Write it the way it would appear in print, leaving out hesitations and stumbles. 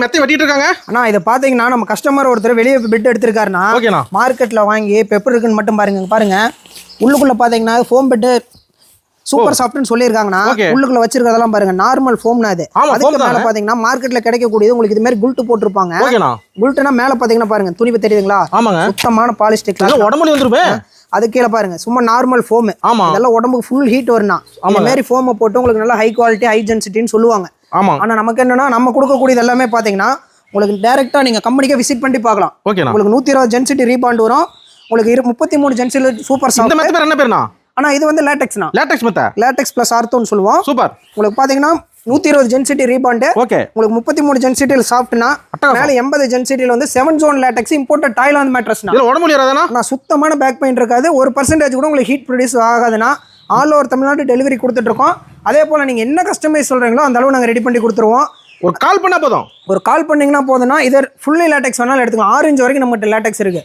மெத்தை வெட்டிட்டு இருக்காங்க அண்ணா. இதை பாத்தீங்கன்னா நம்ம கஸ்டமர் ஒருத்தர் வெளியே பெட் எடுத்திருக்காருன்னா ஓகேண்ணா. மார்க்கெட்ல வாங்கி பெப்பர் இருக்குன்னு மட்டும் பாருங்க. உள்ளுக்குள்ள பாத்தீங்கன்னா ஃபோம் பெட் சூப்பர் சாஃப்ட்னு சொல்லியிருக்காங்கண்ணா. உள்ளுக்குள்ள வச்சிருக்கிறதெல்லாம் பாருங்க நார்மல் ஃபோம்னா அது. அதுக்கு மேல பாத்தீங்கன்னா மார்க்கெட்ல கிடைக்கக்கூடியது உங்களுக்கு இது மாதிரி குல்ட் போட்டிருப்பாங்க. குல்ட்னா மேல பாத்தீங்கன்னா பாருங்க துணி தெரியுதுங்களா? சுத்தமான பாலிஸ்டிக் உடம்புல வந்துருமே. அது கீழே பாருங்க சும்மா நார்மல் ஃபோம். இதெல்லாம் உடம்புக்கு ஃபுல் ஹீட் வரும்னா இந்த மாதிரி ஃபோமை போட்டு உங்களுக்கு நல்லா ஹை குவாலிட்டி ஹை டென்சிட்டின்னு சொல்லுவாங்க. ஆனா நமக்கு என்னன்னா நம்ம கொடுக்கக்கூடியது எல்லாமே பாத்தீங்கன்னா உங்களுக்கு டைரக்டா நீங்க கம்பெனிக்கே விசிட் பண்ணி பார்க்கலாம். உங்களுக்கு 120 டென்சிட்டி ரீபாண்ட் வரும். உங்களுக்கு 33 டென்சிட்டி சூப்பர் சாஃப்ட். இந்த மெத்தை பேர் என்ன பேருனா? ஆனா இது வந்து லேட்டெக்ஸ்னா. லேட்டெக்ஸ் மெத்தை. லேட்டெக்ஸ் பிளஸ் ஆர்த்தோன்னு சொல்லுவோம். சூப்பர். உங்களுக்கு பாத்தீங்கன்னா 120 டென்சிட்டி ரீபாண்ட். உங்களுக்கு 33 டென்சிட்டில சாஃப்ட்னா மேல 80 டென்சிட்டில வந்து 7 ஜோன் லேட்டெக்ஸ் இம்போர்ட்டட் தாய்லாந்து மேட்ரஸ்னா. இதுல உடம்பு ஏறாதனா? நான் சுத்தமான பேக் பெயின் இருக்காது. 1% கூட உங்களுக்கு ஹீட் ப்ரொடியூஸ் ஆகாதுன்னா ஆல் ஓவர் தமிழ்நாடு டெலிவரி கொடுத்துட்டு இருக்கோம். அதே போல நீங்க என்ன கஸ்டமைஸ் சொல்றீங்களோ அந்த அளவு நாங்க ரெடி பண்ணி கொடுத்துருவோம். ஒரு கால் பண்ணா போதும். ஒரு கால் பண்ணீங்கன்னா போதும்னா இது ஃபுல்லி லேட்டெக்ஸ் வேணாலும் எடுத்துக்கலாம். 6 இன்ச் வரைக்கும் நம்மகிட்ட லேட்டெக்ஸ் இருக்கு.